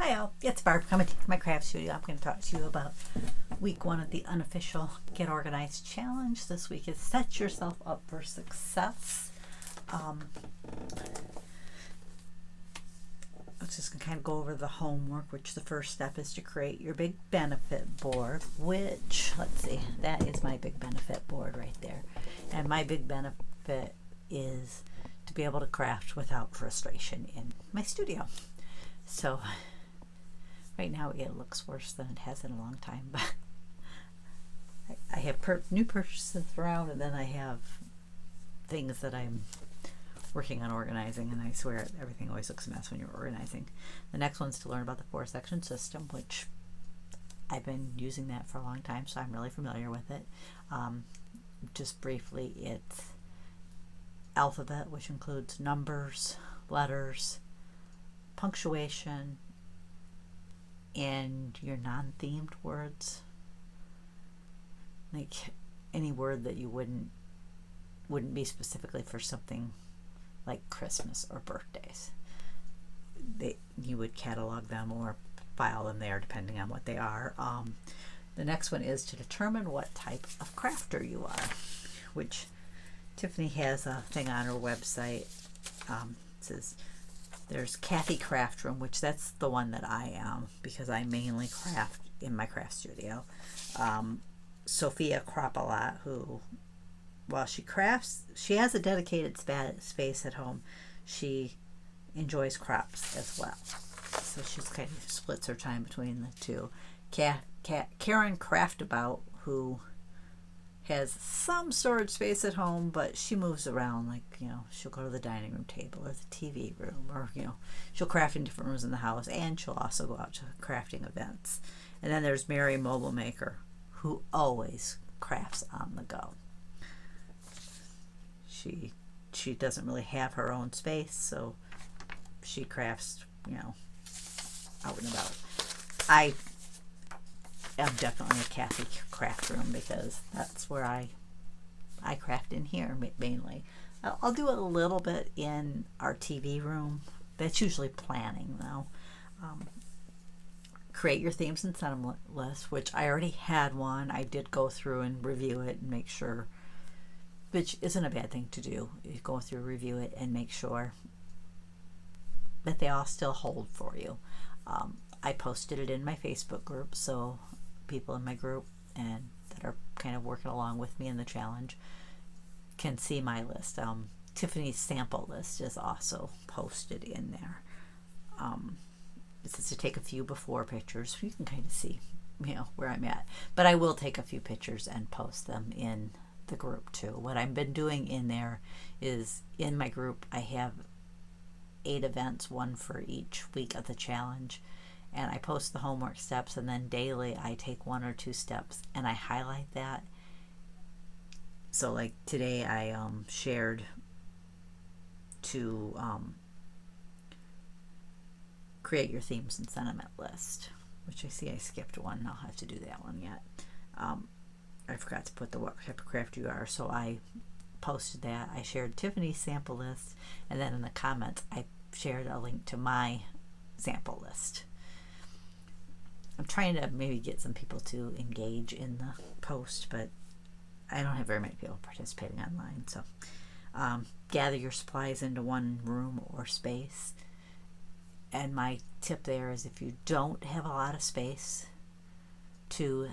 Hi all, it's Barb coming to my craft studio. I'm going to talk to you about week 1 of the Unofficial Get Organized Challenge. This week is Set Yourself Up for Success. I'm just going to kind of go over the homework, which the first step is to create your big benefit board, which, let's see, that is my big benefit board right there. And my big benefit is to be able to craft without frustration in my studio. So right now it looks worse than it has in a long time, but I have new purchases around, and then I have things that I'm working on organizing, and I swear everything always looks a mess when you're organizing. The next one's to learn about the 4-section system, which I've been using that for a long time, so I'm really familiar with it. Just briefly, it's alphabet, which includes numbers, letters, punctuation, and your non-themed words, like any word that you wouldn't be specifically for something like Christmas or birthdays. You would catalog them or file them there depending on what they are. The next one is to determine what type of crafter you are, which Tiffany has a thing on her website. It says there's Kathy Craft Room, which that's the one that I am, because I mainly craft in my craft studio. Sophia Crop-A-Lot, who, while she crafts, she has a dedicated space at home. She enjoys crops as well, so she's kind of splits her time between the two. Karen Craftabout, who has some storage space at home, but she moves around, like, she'll go to the dining room table or the TV room, or, she'll craft in different rooms in the house, and she'll also go out to crafting events. And then there's Mary Mobile Maker, who always crafts on the go. She doesn't really have her own space, so she crafts, out and about. I am definitely a Kathy Craft Room, because that's where I craft in here mainly. I'll do a little bit in our TV room. That's usually planning, though. Create your themes and sentiment list, which I already had one. I did go through and review it and make sure, which isn't a bad thing to do. You go through, review it, and make sure that they all still hold for you. I posted it in my Facebook group, so people in my group and that are kind of working along with me in the challenge can see my list. Tiffany's sample list is also posted in there. This is to take a few before pictures. You can kind of see, where I'm at. But I will take a few pictures and post them in the group too. What I've been doing in there is, in my group, I have 8 events, one for each week of the challenge. And I post the homework steps, and then daily I take 1 or 2 steps and I highlight that. So like today I shared to create your themes and sentiment list, which I see I skipped one. I'll have to do that one yet. I forgot to put what type of craft you are, so I posted that. I shared Tiffany's sample list, and then in the comments I shared a link to my sample list. I'm trying to maybe get some people to engage in the post, but I don't have very many people participating online. So gather your supplies into one room or space. And my tip there is, if you don't have a lot of space, to,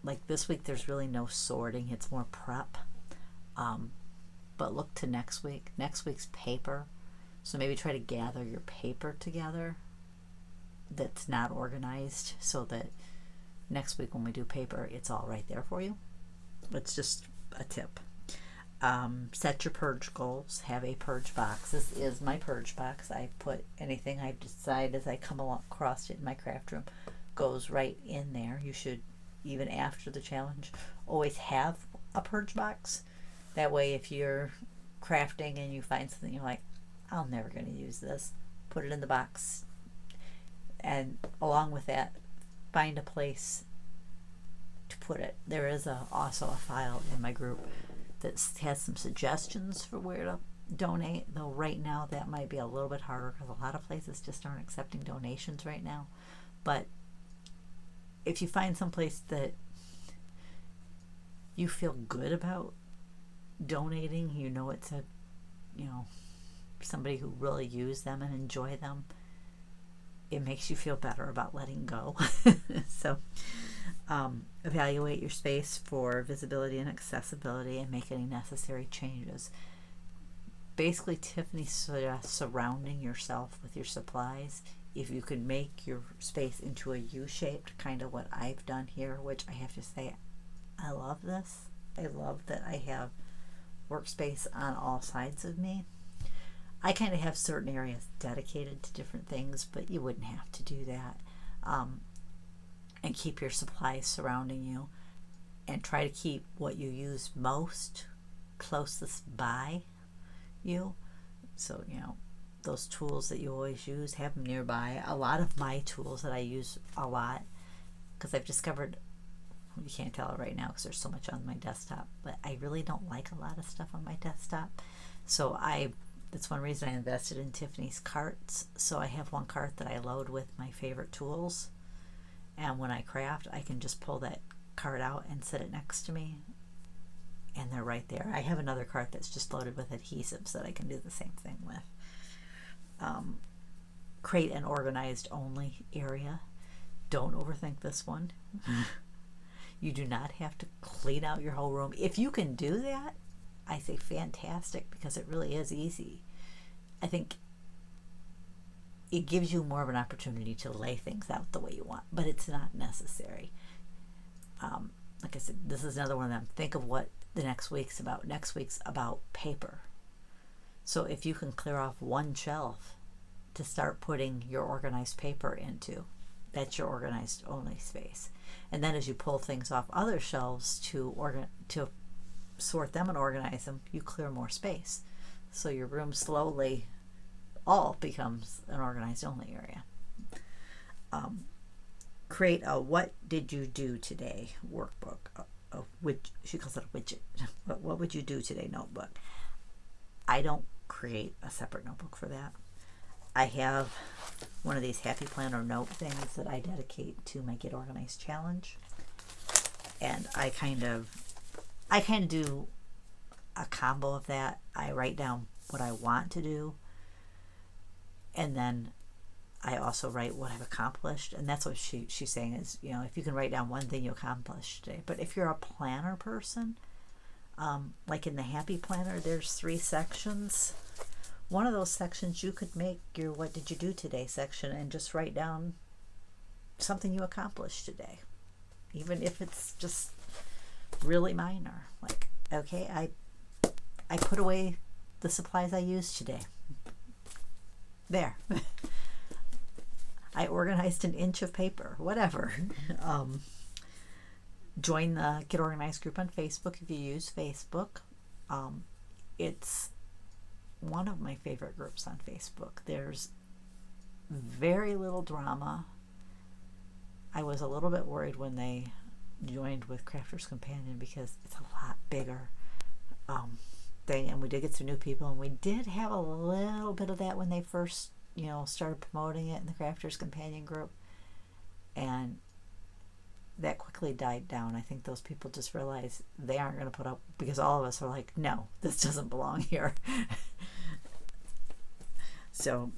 like this week, there's really no sorting. It's more prep. But look to next week. Next week's paper. So maybe try to gather your paper together that's not organized, so that next week when we do paper, it's all right there for you. It's just a tip. Set your purge goals. Have a purge box. This is my purge box. I put anything I decide as I come across it in my craft room goes right in there. You should, even after the challenge, always have a purge box. That way, if you're crafting and you find something you're like, I'm never going to use this, put it in the box. And along with that, find a place to put it. There is also a file in my group that has some suggestions for where to donate, though right now that might be a little bit harder because a lot of places just aren't accepting donations right now. But if you find someplace that you feel good about donating, you know it's a, you know, somebody who really used them and enjoy them, it makes you feel better about letting go. So evaluate your space for visibility and accessibility and make any necessary changes. Basically, Tiffany suggests surrounding yourself with your supplies. If you could make your space into a U-shaped, kind of what I've done here, which I have to say, I love this. I love that I have workspace on all sides of me. I kind of have certain areas dedicated to different things, but you wouldn't have to do that. And keep your supplies surrounding you, and try to keep what you use most closest by you. So, you know, those tools that you always use, have them nearby. A lot of my tools that I use a lot, because I've discovered, you can't tell it right now because there's so much on my desktop, but I really don't like a lot of stuff on my desktop. So that's one reason I invested in Tiffany's carts. So I have one cart that I load with my favorite tools, and when I craft, I can just pull that cart out and set it next to me, and they're right there. I have another cart that's just loaded with adhesives that I can do the same thing with. Create an organized only area. Don't overthink this one. You do not have to clean out your whole room. If you can do that, I say fantastic, because it really is easy. I think it gives you more of an opportunity to lay things out the way you want, but it's not necessary. Like I said, this is another one of them. Think of what the next week's about. Next week's about paper. So if you can clear off one shelf to start putting your organized paper into, that's your organized only space. And then as you pull things off other shelves to sort them and organize them, you clear more space. So your room slowly all becomes an organized only area. Create a what did you do today workbook. Which she calls it a widget. What would you do today notebook. I don't create a separate notebook for that. I have one of these Happy Planner note things that I dedicate to my Get Organized challenge, and I kind of do a combo of that. I write down what I want to do, and then I also write what I've accomplished, and that's what she's saying is, you know, if you can write down one thing you accomplished today. But if you're a planner person, like in the Happy Planner, there's 3 sections. One of those sections you could make your what did you do today section and just write down something you accomplished today, even if it's just really minor. Like, okay, I put away the supplies I used today. There. I organized an inch of paper, whatever. Join the Get Organized group on Facebook if you use Facebook. It's one of my favorite groups on Facebook. There's very little drama. I was a little bit worried when they joined with Crafter's Companion because it's a lot bigger thing, and we did get some new people, and we did have a little bit of that when they first, you know, started promoting it in the Crafter's Companion group, and that quickly died down. I think those people just realized they aren't going to put up, because all of us are like, no, this doesn't belong here. So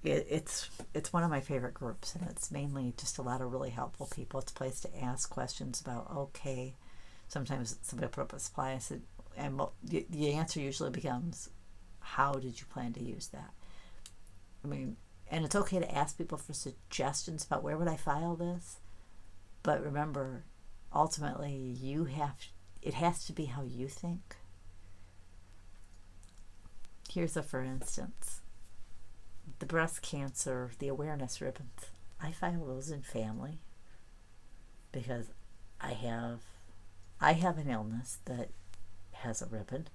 it's one of my favorite groups, and it's mainly just a lot of really helpful people. It's a place to ask questions about, okay, sometimes somebody will put up a supply, I said, and the answer usually becomes, how did you plan to use that? I mean, and it's okay to ask people for suggestions about where would I file this, but remember, ultimately, it has to be how you think. Here's a for instance. The breast cancer, the awareness ribbons, I file those in family because I have an illness that has a ribbon.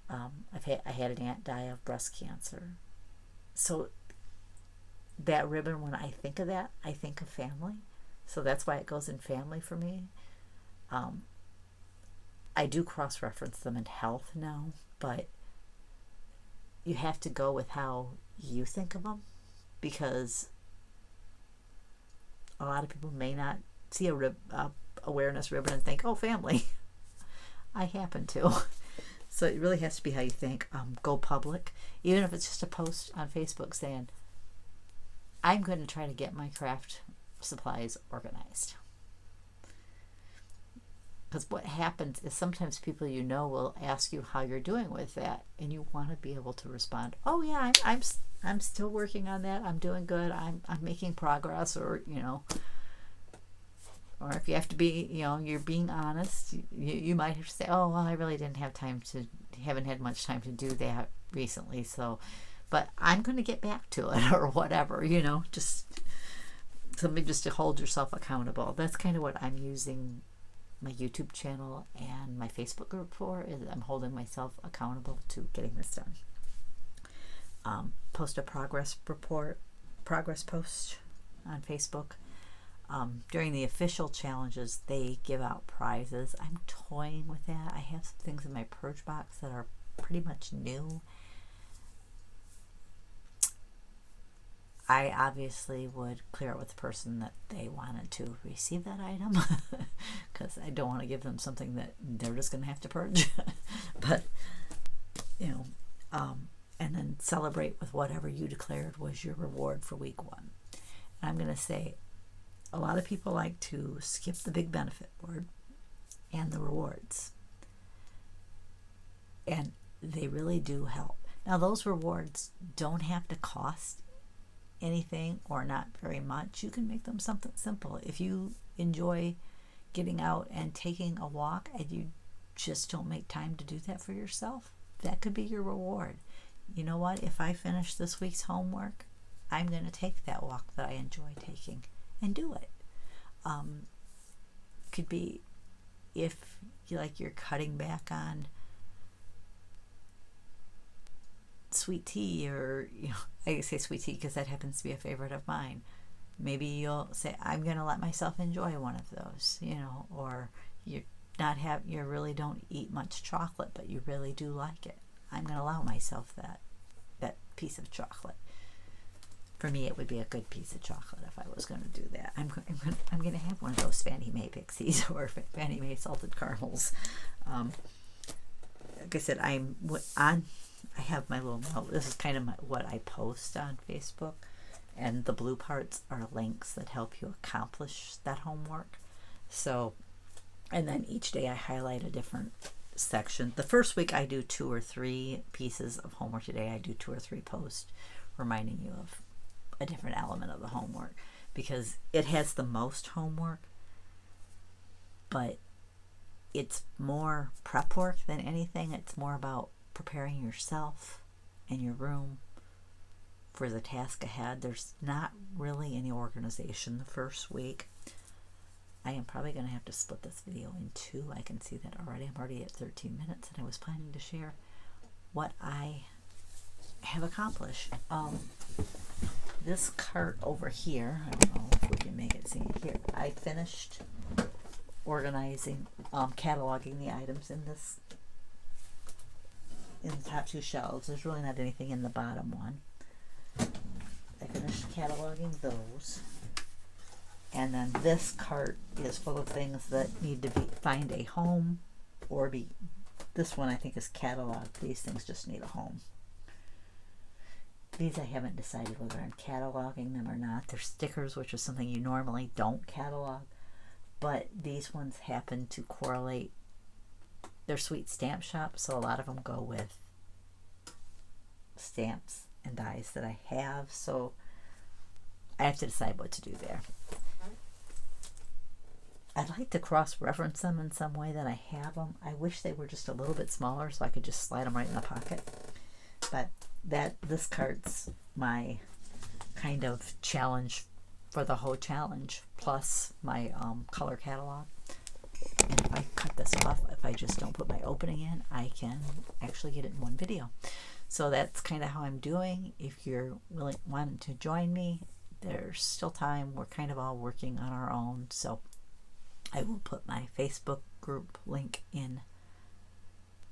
I had an aunt die of breast cancer. So that ribbon, when I think of that, I think of family. So that's why it goes in family for me. I do cross-reference them in health now, but you have to go with how you think of them, because a lot of people may not see a awareness ribbon and think, oh, family. I happen to. So it really has to be how you think. Go public, even if it's just a post on Facebook saying, I'm going to try to get my craft supplies organized. Because what happens is sometimes people will ask you how you're doing with that, and you want to be able to respond, oh yeah, I'm still working on that. I'm doing good. I'm making progress, or or if you have to be, you're being honest. You might have to say, oh well, I really haven't had much time to do that recently. So, but I'm going to get back to it, or whatever. Just something just to hold yourself accountable. That's kind of what I'm using my YouTube channel and my Facebook group for, is I'm holding myself accountable to getting this done. Post a progress post on Facebook. During the official challenges, they give out prizes. I'm toying with that. I have some things in my purge box that are pretty much new. I obviously would clear it with the person that they wanted to receive that item, because I don't want to give them something that they're just going to have to purge. But, and then celebrate with whatever you declared was your reward for week 1. And I'm going to say, a lot of people like to skip the big benefit word and the rewards. And they really do help. Now, those rewards don't have to cost anything or not very much. You can make them something simple. If you enjoy getting out and taking a walk and you just don't make time to do that for yourself, that could be your reward. You know what? If I finish this week's homework, I'm going to take that walk that I enjoy taking and do it. Could be if you're cutting back on sweet tea, or I say sweet tea because that happens to be a favorite of mine. Maybe you'll say, I'm going to let myself enjoy one of those, or you really don't eat much chocolate, but you really do like it. I'm going to allow myself that piece of chocolate. For me, it would be a good piece of chocolate if I was going to do that. I'm going to have one of those Fannie Mae Pixies or Fannie Mae salted caramels. Like I said, I have my little note. This is kind of what I post on Facebook, and the blue parts are links that help you accomplish that homework. So, and then each day I highlight a different section. The first week I do 2 or 3 pieces of homework. Today I do 2 or 3 posts reminding you of a different element of the homework, because it has the most homework, but it's more prep work than anything. It's more about preparing yourself and your room for the task ahead. There's not really any organization the first week. I am probably going to have to split this video in 2. I can see that already. I'm already at 13 minutes, and I was planning to share what I have accomplished. This cart over here, I don't know if we can make it see here. I finished organizing, cataloging the items in the top 2 shelves. There's really not anything in the bottom one. I finished cataloging those. And then this cart is full of things that need to find a home, or this one I think is cataloged. These things just need a home. These I haven't decided whether I'm cataloging them or not. They're stickers, which is something you normally don't catalog, but these ones happen to correlate. They're sweet stamp shop, so a lot of them go with stamps and dies that I have, so I have to decide what to do there. I'd like to cross-reference them in some way that I have them. I wish they were just a little bit smaller so I could just slide them right in the pocket. But this cart's my kind of challenge for the whole challenge, plus my color catalog. And if I cut this off, if I just don't put my opening in, I can actually get it in one video. So that's kind of how I'm doing. If you're wanting to join me, there's still time. We're kind of all working on our own, so I will put my Facebook group link in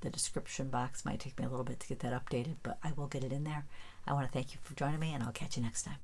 the description box. Might take me a little bit to get that updated, but I will get it in there. I want to thank you for joining me, and I'll catch you next time.